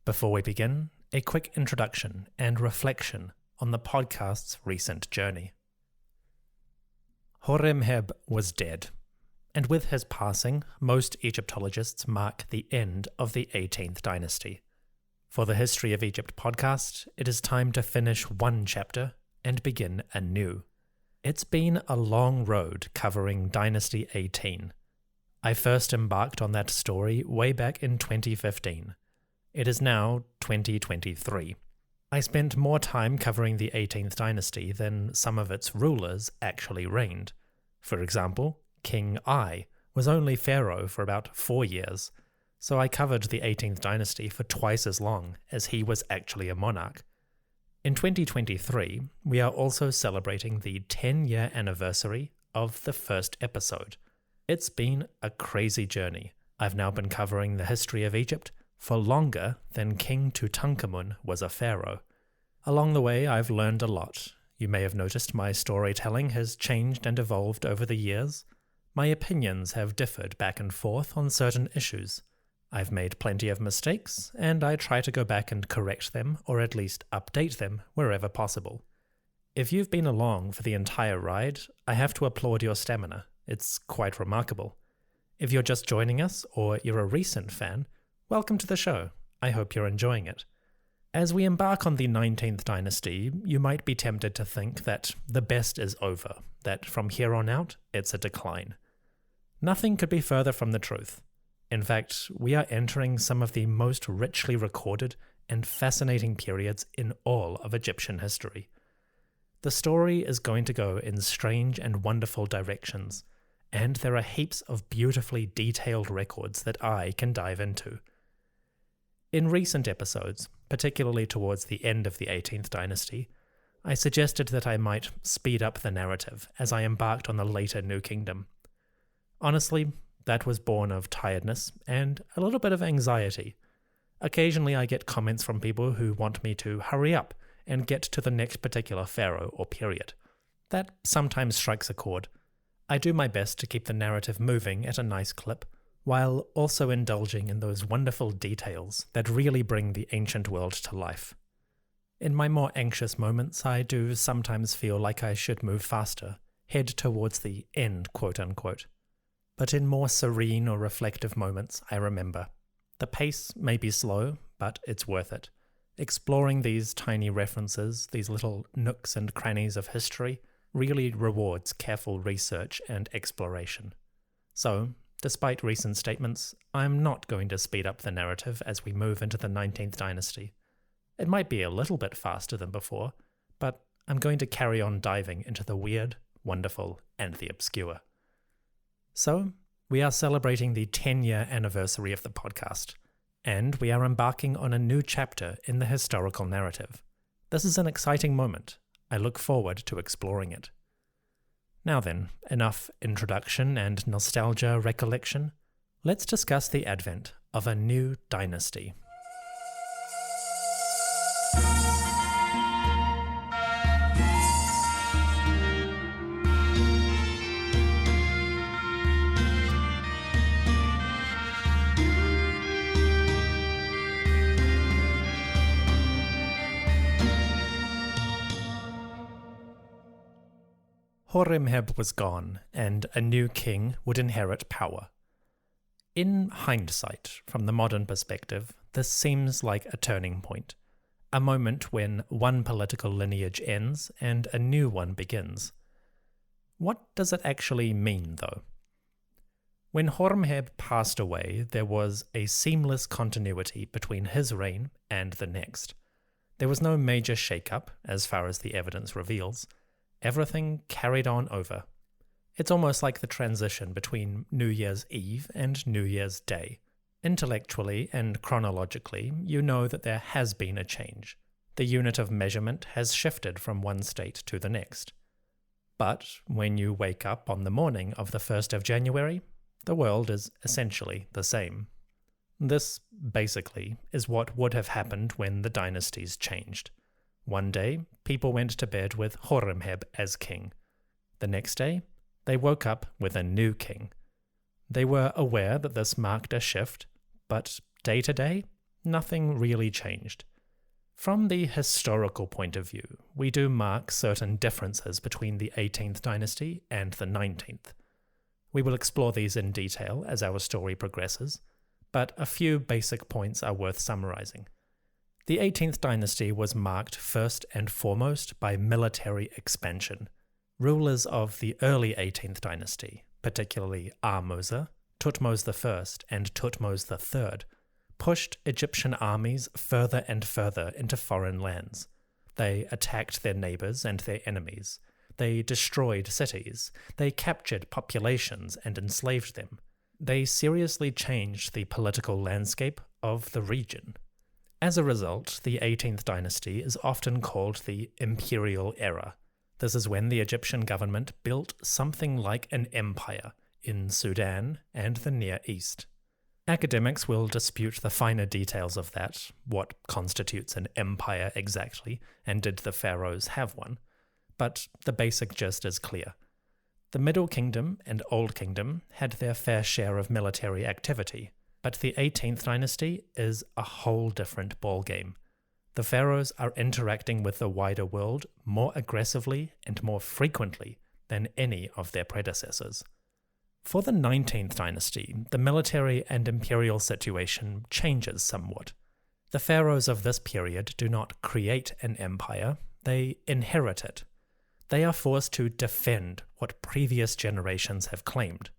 Before we begin, a quick introduction and reflection on the podcast's recent journey. Horemheb was dead, and with his passing, most Egyptologists mark the end of the 18th Dynasty. For the History of Egypt podcast, it is time to finish one chapter and begin a new. It's been a long road covering Dynasty 18. I first embarked on that story way back in 2015. It is now 2023. I spent more time covering the 18th Dynasty than some of its rulers actually reigned. For example, King I was only pharaoh for about 4 years, so I covered the 18th Dynasty for twice as long as he was actually a monarch. In 2023, we are also celebrating the 10-year anniversary of the first episode. It's been a crazy journey. I've now been covering the history of Egypt for longer than King Tutankhamun was a pharaoh. Along the way, I've learned a lot. You may have noticed my storytelling has changed and evolved over the years. My opinions have differed back and forth on certain issues. I've made plenty of mistakes, and I try to go back and correct them, or at least update them wherever possible. If you've been along for the entire ride, I have to applaud your stamina. It's quite remarkable. If you're just joining us, or you're a recent fan, welcome to the show. I hope you're enjoying it. As we embark on the 19th Dynasty, you might be tempted to think that the best is over, that from here on out, it's a decline. Nothing could be further from the truth. In fact, we are entering some of the most richly recorded and fascinating periods in all of Egyptian history. The story is going to go in strange and wonderful directions, and there are heaps of beautifully detailed records that I can dive into. In recent episodes, particularly towards the end of the 18th Dynasty, I suggested that I might speed up the narrative as I embarked on the later New Kingdom. Honestly, that was born of tiredness and a little bit of anxiety. Occasionally I get comments from people who want me to hurry up and get to the next particular pharaoh or period. That sometimes strikes a chord. I do my best to keep the narrative moving at a nice clip, while also indulging in those wonderful details that really bring the ancient world to life. In my more anxious moments, I do sometimes feel like I should move faster, head towards the end, quote-unquote. But in more serene or reflective moments, I remember, the pace may be slow, but it's worth it. Exploring these tiny references, these little nooks and crannies of history, really rewards careful research and exploration. So, despite recent statements, I'm not going to speed up the narrative as we move into the 19th Dynasty. It might be a little bit faster than before, but I'm going to carry on diving into the weird, wonderful, and the obscure. So, we are celebrating the 10-year anniversary of the podcast, and we are embarking on a new chapter in the historical narrative. This is an exciting moment. I look forward to exploring it. Now then, enough introduction and nostalgia recollection. Let's discuss the advent of a new dynasty. Horemheb was gone, and a new king would inherit power. In hindsight, from the modern perspective, this seems like a turning point, a moment when one political lineage ends and a new one begins. What does it actually mean, though? When Horemheb passed away, there was a seamless continuity between his reign and the next. There was no major shake-up, as far as the evidence reveals. Everything carried on over. It's almost like the transition between New Year's Eve and New Year's Day. Intellectually and chronologically, you know that there has been a change. The unit of measurement has shifted from one state to the next. But when you wake up on the morning of the 1st of January, the world is essentially the same. This, basically, is what would have happened when the dynasties changed. One day, people went to bed with Horemheb as king. The next day, they woke up with a new king. They were aware that this marked a shift, but day to day, nothing really changed. From the historical point of view, we do mark certain differences between the 18th dynasty and the 19th. We will explore these in detail as our story progresses, but a few basic points are worth summarizing. The 18th dynasty was marked first and foremost by military expansion. Rulers of the early 18th dynasty, particularly Ahmose, Thutmose I, and Thutmose III, pushed Egyptian armies further and further into foreign lands. They attacked their neighbors and their enemies. They destroyed cities. They captured populations and enslaved them. They seriously changed the political landscape of the region. As a result, the 18th dynasty is often called the imperial era. This is when the Egyptian government built something like an empire in Sudan and the Near East. Academics will dispute the finer details of that, what constitutes an empire exactly, and did the pharaohs have one, but the basic gist is clear. The Middle Kingdom and Old Kingdom had their fair share of military activity, but the 18th dynasty is a whole different ballgame. The pharaohs are interacting with the wider world more aggressively and more frequently than any of their predecessors. For the 19th dynasty, the military and imperial situation changes somewhat. The pharaohs of this period do not create an empire, they inherit it. They are forced to defend what previous generations have claimed.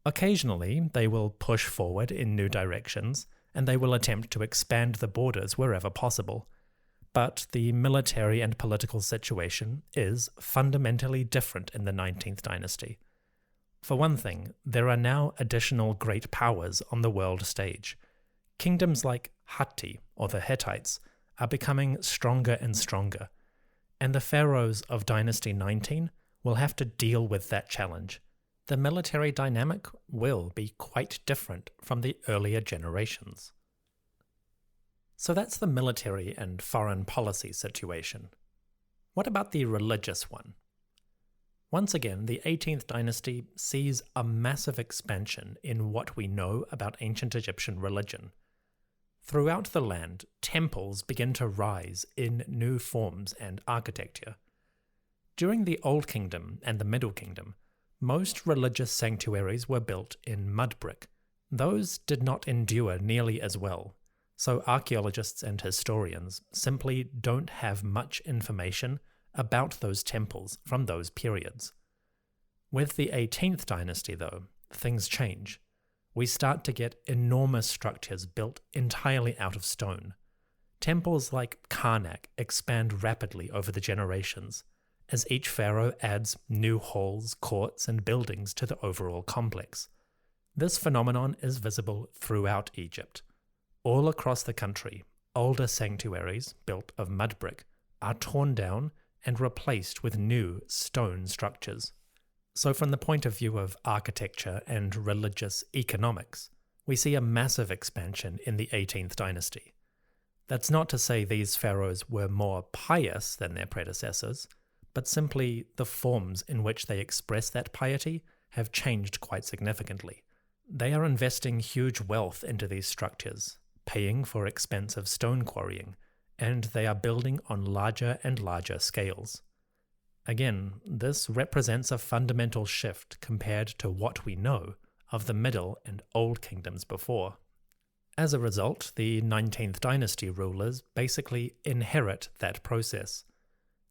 Occasionally, they will push forward in new directions, and they will attempt to expand the borders wherever possible. But the military and political situation is fundamentally different in the 19th dynasty. For one thing, there are now additional great powers on the world stage. Kingdoms like Hatti, or the Hittites, are becoming stronger and stronger, and the pharaohs of Dynasty 19 will have to deal with that challenge. The military dynamic will be quite different from the earlier generations. So that's the military and foreign policy situation. What about the religious one? Once again, the 18th dynasty sees a massive expansion in what we know about ancient Egyptian religion. Throughout the land, temples begin to rise in new forms and architecture. During the Old Kingdom and the Middle Kingdom, most religious sanctuaries were built in mud brick. Those did not endure nearly as well, so archaeologists and historians simply don't have much information about those temples from those periods. With the 18th dynasty, though, things change. We start to get enormous structures built entirely out of stone. Temples like Karnak expand rapidly over the generations, as each pharaoh adds new halls, courts, and buildings to the overall complex. This phenomenon is visible throughout Egypt. All across the country, older sanctuaries, built of mud brick, are torn down and replaced with new stone structures. So from the point of view of architecture and religious economics, we see a massive expansion in the 18th dynasty. That's not to say these pharaohs were more pious than their predecessors, but simply the forms in which they express that piety have changed quite significantly. They are investing huge wealth into these structures, paying for expensive stone quarrying, and they are building on larger and larger scales. Again, this represents a fundamental shift compared to what we know of the Middle and Old Kingdoms before. As a result, the 19th dynasty rulers basically inherit that process.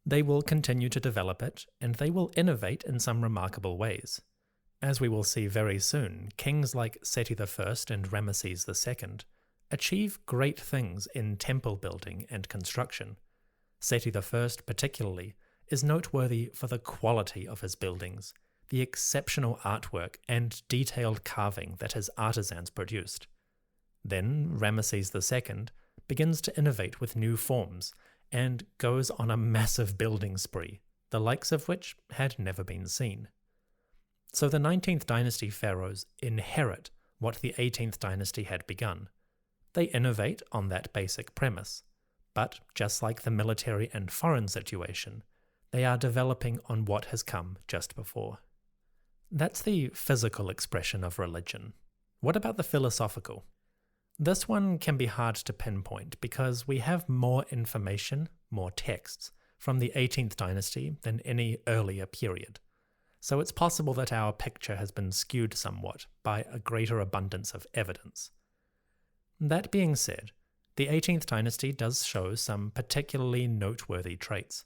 They will continue to develop it, and they will innovate in some remarkable ways. As we will see very soon, kings like Seti I and Ramesses II achieve great things in temple building and construction. Seti I particularly is noteworthy for the quality of his buildings, the exceptional artwork and detailed carving that his artisans produced. Then Ramesses II begins to innovate with new forms and goes on a massive building spree, the likes of which had never been seen. So the 19th dynasty pharaohs inherit what the 18th dynasty had begun. They innovate on that basic premise, but just like the military and foreign situation, they are developing on what has come just before. That's the physical expression of religion. What about the philosophical? This one can be hard to pinpoint because we have more information, more texts, from the 18th dynasty than any earlier period. So it's possible that our picture has been skewed somewhat by a greater abundance of evidence. That being said, the 18th dynasty does show some particularly noteworthy traits.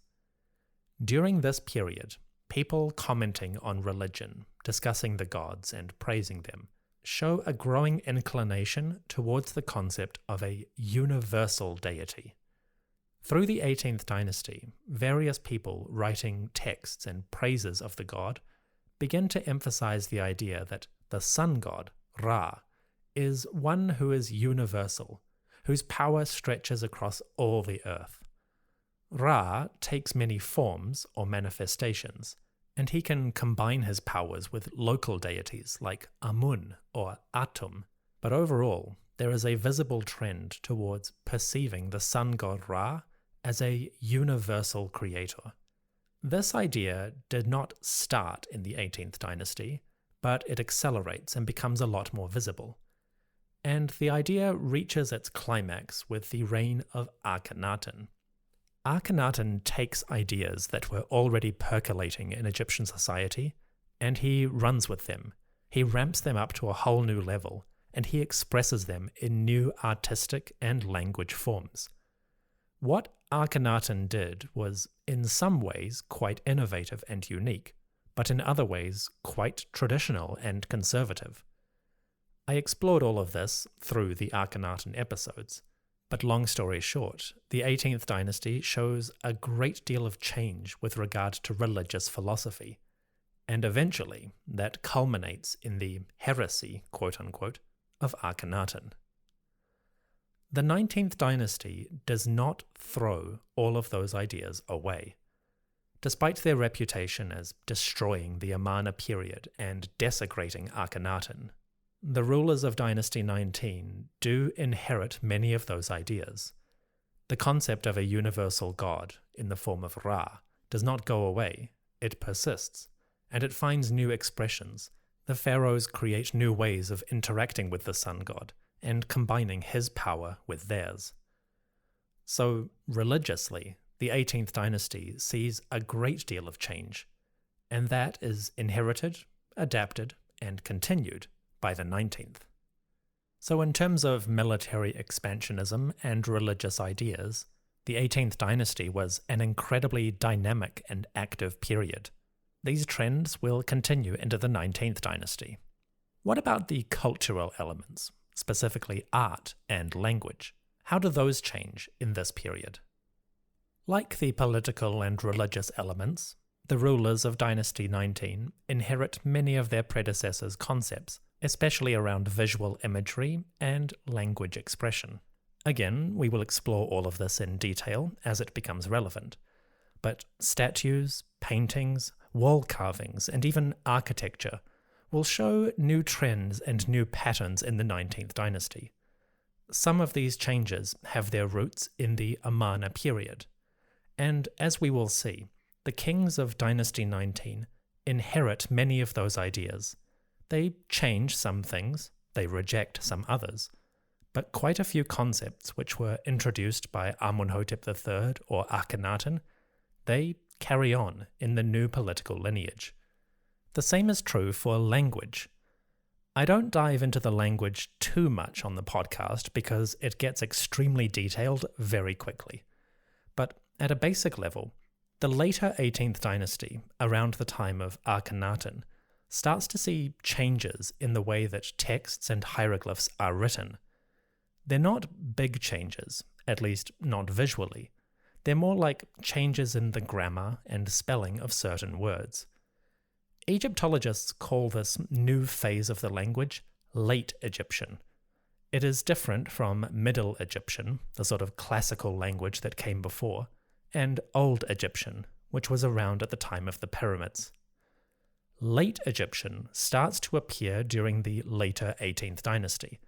During this period, people commenting on religion, discussing the gods, and praising them show a growing inclination towards the concept of a universal deity. Through the 18th dynasty, various people writing texts and praises of the god begin to emphasize the idea that the sun god, Ra, is one who is universal, whose power stretches across all the earth. Ra takes many forms or manifestations, and he can combine his powers with local deities like Amun or Atum, but overall, there is a visible trend towards perceiving the sun god Ra as a universal creator. This idea did not start in the 18th dynasty, but it accelerates and becomes a lot more visible. And the idea reaches its climax with the reign of Akhenaten. Akhenaten takes ideas that were already percolating in Egyptian society, and he runs with them. He ramps them up to a whole new level, and he expresses them in new artistic and language forms. What Akhenaten did was, in some ways, quite innovative and unique, but in other ways, quite traditional and conservative. I explored all of this through the Akhenaten episodes, but long story short, the 18th dynasty shows a great deal of change with regard to religious philosophy, and eventually that culminates in the heresy, quote-unquote, of Akhenaten. The 19th dynasty does not throw all of those ideas away. Despite their reputation as destroying the Amarna period and desecrating Akhenaten, the rulers of Dynasty 19 do inherit many of those ideas. The concept of a universal god, in the form of Ra, does not go away, it persists, and it finds new expressions. The pharaohs create new ways of interacting with the sun god, and combining his power with theirs. So, religiously, the 18th dynasty sees a great deal of change, and that is inherited, adapted, and continued by the 19th. So in terms of military expansionism and religious ideas, the 18th dynasty was an incredibly dynamic and active period. These trends will continue into the 19th dynasty. What about the cultural elements, specifically art and language? How do those change in this period? Like the political and religious elements, the rulers of Dynasty 19 inherit many of their predecessors' concepts, especially around visual imagery and language expression. Again, we will explore all of this in detail as it becomes relevant, but statues, paintings, wall carvings, and even architecture will show new trends and new patterns in the 19th dynasty. Some of these changes have their roots in the Amarna period, and as we will see, the kings of Dynasty 19 inherit many of those ideas. They change some things, they reject some others, but quite a few concepts which were introduced by Amenhotep III or Akhenaten, they carry on in the new political lineage. The same is true for language. I don't dive into the language too much on the podcast because it gets extremely detailed very quickly. But at a basic level, the later 18th dynasty, around the time of Akhenaten, starts to see changes in the way that texts and hieroglyphs are written. They're not big changes, at least not visually. They're more like changes in the grammar and spelling of certain words. Egyptologists call this new phase of the language Late Egyptian. It is different from Middle Egyptian, the sort of classical language that came before, and Old Egyptian, which was around at the time of the pyramids. Late Egyptian starts to appear during the later 18th dynasty,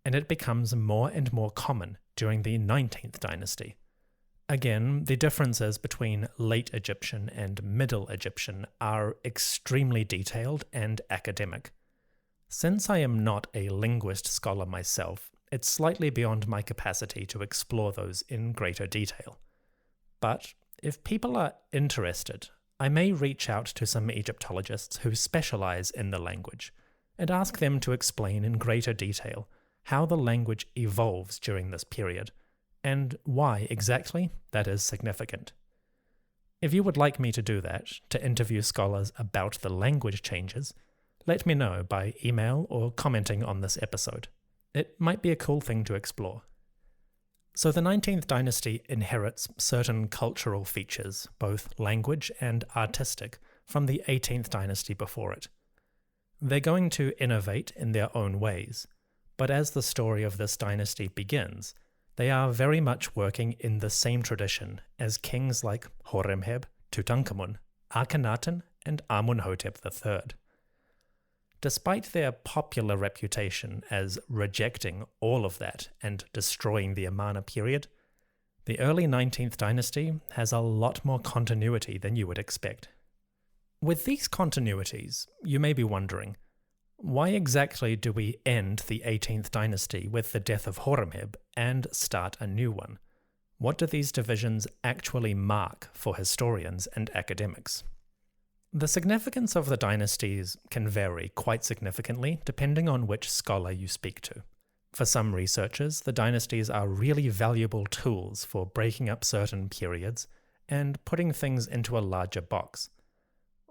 and it becomes more and more common during the 19th dynasty. Again, the differences between Late Egyptian and Middle Egyptian are extremely detailed and academic. Since I am not a linguist scholar myself, It's slightly beyond my capacity to explore those in greater detail. But if people are interested, I may reach out to some Egyptologists who specialize in the language and ask them to explain in greater detail how the language evolves during this period and why exactly that is significant. If you would like me to do that, to interview scholars about the language changes, let me know by email or commenting on this episode. It might be a cool thing to explore. So the 19th dynasty inherits certain cultural features, both language and artistic, from the 18th dynasty before it. They're going to innovate in their own ways, but as the story of this dynasty begins, they are very much working in the same tradition as kings like Horemheb, Tutankhamun, Akhenaten, and Amunhotep III. Despite their popular reputation as rejecting all of that and destroying the Amarna period, the early 19th dynasty has a lot more continuity than you would expect. With these continuities, you may be wondering, why exactly do we end the 18th dynasty with the death of Horemheb and start a new one? What do these divisions actually mark for historians and academics? The significance of the dynasties can vary quite significantly depending on which scholar you speak to. For some researchers, the dynasties are really valuable tools for breaking up certain periods and putting things into a larger box.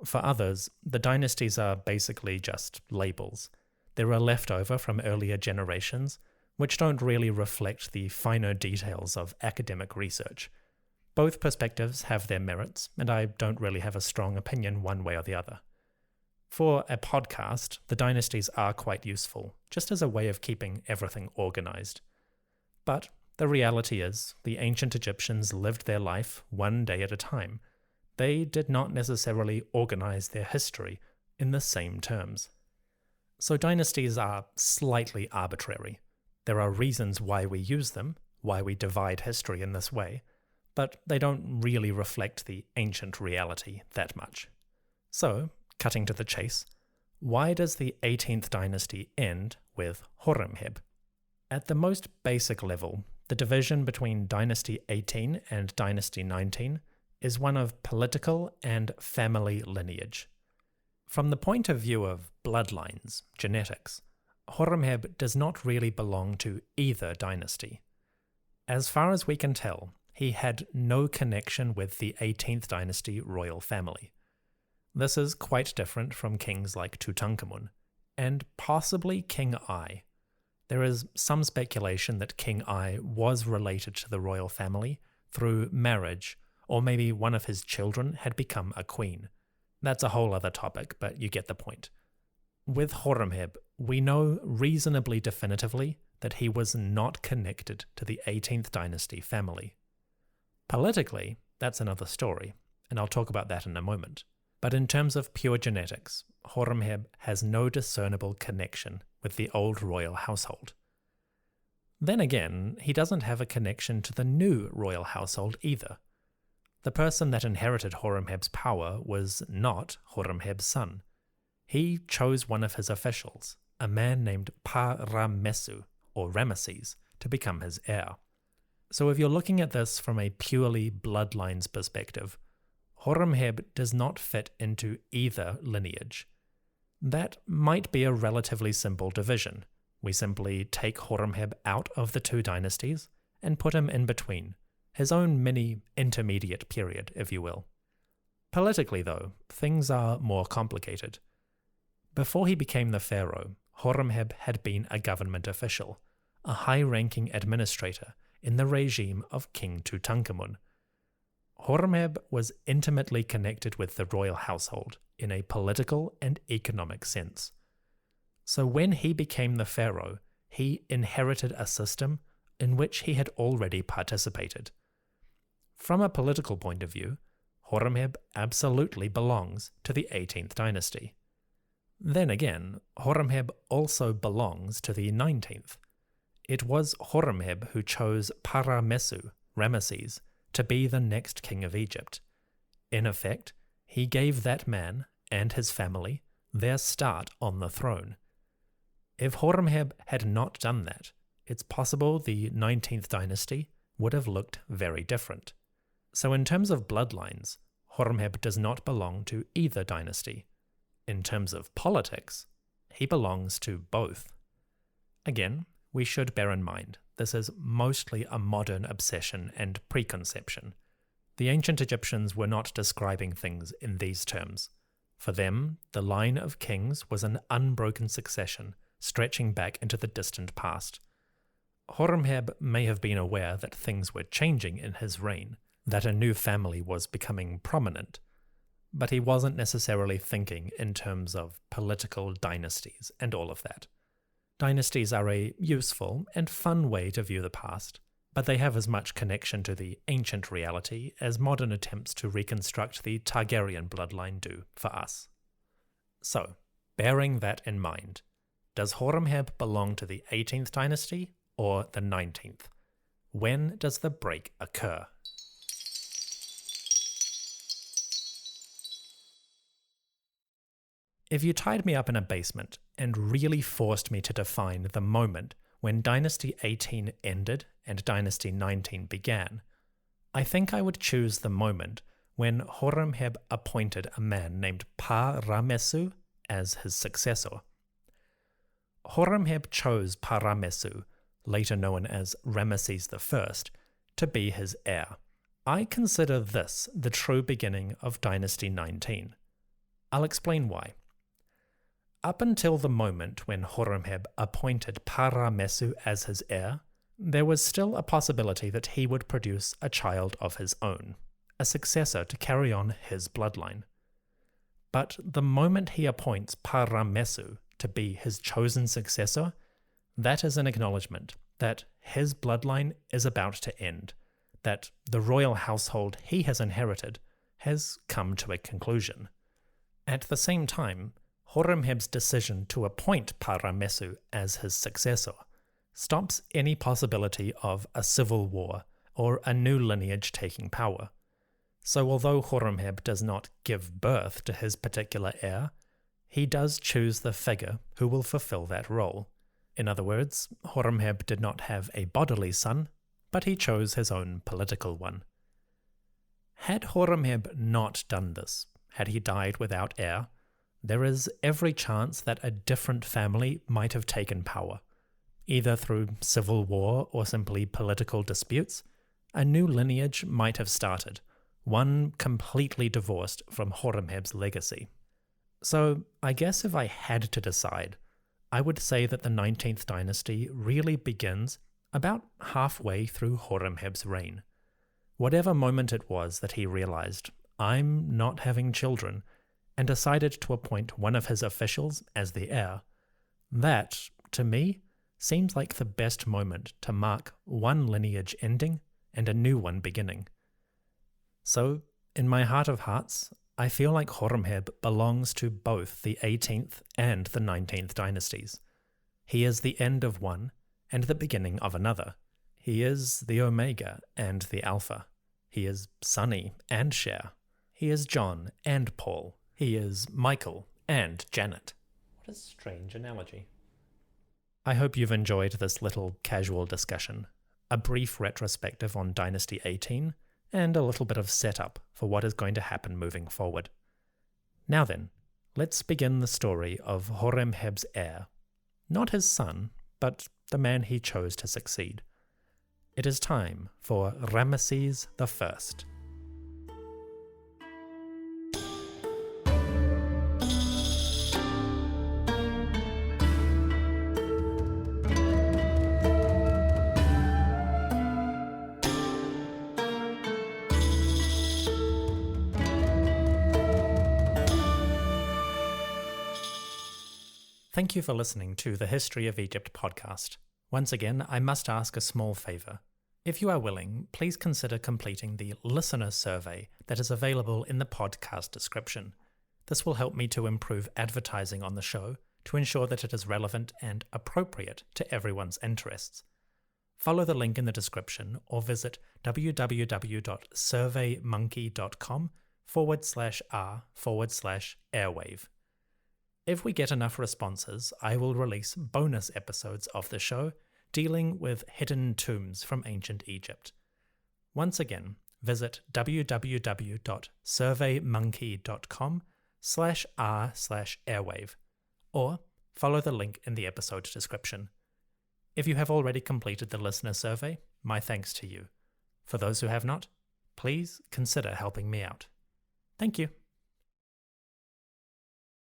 For others, the dynasties are basically just labels. They're a leftover from earlier generations, which don't really reflect the finer details of academic research. Both perspectives have their merits, and I don't really have a strong opinion one way or the other. For a podcast, the dynasties are quite useful, just as a way of keeping everything organized. But the reality is, the ancient Egyptians lived their life one day at a time. They did not necessarily organize their history in the same terms. So dynasties are slightly arbitrary. There are reasons why we use them, why we divide history in this way, but they don't really reflect the ancient reality that much. So, cutting to the chase, why does the 18th dynasty end with Horemheb? At the most basic level, the division between Dynasty 18 and Dynasty 19 is one of political and family lineage. From the point of view of bloodlines, genetics, Horemheb does not really belong to either dynasty. As far as we can tell, he had no connection with the 18th dynasty royal family. This is quite different from kings like Tutankhamun, and possibly King I. There is some speculation that King I was related to the royal family through marriage, or maybe one of his children had become a queen. That's a whole other topic, but you get the point. With Horemheb, we know reasonably definitively that he was not connected to the 18th dynasty family. Politically, that's another story, and I'll talk about that in a moment. But in terms of pure genetics, Horemheb has no discernible connection with the old royal household. Then again, he doesn't have a connection to the new royal household either. The person that inherited Horemheb's power was not Horemheb's son. He chose one of his officials, a man named Pa-Ra-Messu, or Ramesses, to become his heir. So if you're looking at this from a purely bloodlines perspective, Horemheb does not fit into either lineage. That might be a relatively simple division. We simply take Horemheb out of the two dynasties and put him in between, his own mini intermediate period, if you will. Politically, though, things are more complicated. Before he became the pharaoh, Horemheb had been a government official, a high-ranking administrator in the regime of King Tutankhamun. Horemheb was intimately connected with the royal household in a political and economic sense. So when he became the pharaoh, he inherited a system in which he had already participated. From a political point of view, Horemheb absolutely belongs to the 18th dynasty. Then again, Horemheb also belongs to the 19th. It was Horemheb who chose Pa-Ra-Messu, Ramesses, to be the next king of Egypt. In effect, he gave that man and his family their start on the throne. If Horemheb had not done that, it's possible the 19th dynasty would have looked very different. So in terms of bloodlines, Horemheb does not belong to either dynasty. In terms of politics, he belongs to both. Again, we should bear in mind this is mostly a modern obsession and preconception. The ancient Egyptians were not describing things in these terms. For them, the line of kings was an unbroken succession stretching back into the distant past. Horemheb may have been aware that things were changing in his reign, that a new family was becoming prominent, but he wasn't necessarily thinking in terms of political dynasties and all of that. Dynasties are a useful and fun way to view the past, but they have as much connection to the ancient reality as modern attempts to reconstruct the Targaryen bloodline do for us. So, bearing that in mind, does Horemheb belong to the 18th dynasty or the 19th? When does the break occur? If you tied me up in a basement and really forced me to define the moment when Dynasty 18 ended and Dynasty 19 began, I think I would choose the moment when Horemheb appointed a man named Pa-Ramesu as his successor. Horemheb chose Pa-Ramesu, later known as Ramesses I, to be his heir. I consider this the true beginning of Dynasty 19. I'll explain why. Up until the moment when Horemheb appointed Pa-Ramesu as his heir, there was still a possibility that he would produce a child of his own, a successor to carry on his bloodline. But the moment he appoints Pa-Ramesu to be his chosen successor, that is an acknowledgement that his bloodline is about to end, that the royal household he has inherited has come to a conclusion. At the same time, Horemheb's decision to appoint Pa-Ramesu as his successor stops any possibility of a civil war or a new lineage taking power. So although Horemheb does not give birth to his particular heir, he does choose the figure who will fulfill that role. In other words, Horemheb did not have a bodily son, but he chose his own political one. Had Horemheb not done this, had he died without heir, there is every chance that a different family might have taken power. Either through civil war or simply political disputes, a new lineage might have started, one completely divorced from Horemheb's legacy. So I guess if I had to decide, I would say that the 19th dynasty really begins about halfway through Horemheb's reign. Whatever moment it was that he realized, I'm not having children, and decided to appoint one of his officials as the heir, that, to me, seems like the best moment to mark one lineage ending and a new one beginning. So, in my heart of hearts, I feel like Horemheb belongs to both the 18th and the 19th dynasties. He is the end of one and the beginning of another. He is the Omega and the Alpha. He is Sunny and Cher. He is John and Paul. He is Michael and Janet. What a strange analogy. I hope you've enjoyed this little casual discussion, a brief retrospective on Dynasty 18, and a little bit of setup for what is going to happen moving forward. Now then, let's begin the story of Horemheb's heir. Not his son, but the man he chose to succeed. It is time for Ramesses I. Thank you for listening to the History of Egypt podcast. Once again, I must ask a small favor. If you are willing, please consider completing the listener survey that is available in the podcast description. This will help me to improve advertising on the show to ensure that it is relevant and appropriate to everyone's interests. Follow the link in the description or visit www.surveymonkey.com/r/airwave. If we get enough responses, I will release bonus episodes of the show dealing with hidden tombs from ancient Egypt. Once again, visit www.surveymonkey.com/r/airwave, or follow the link in the episode description. If you have already completed the listener survey, my thanks to you. For those who have not, please consider helping me out. Thank you.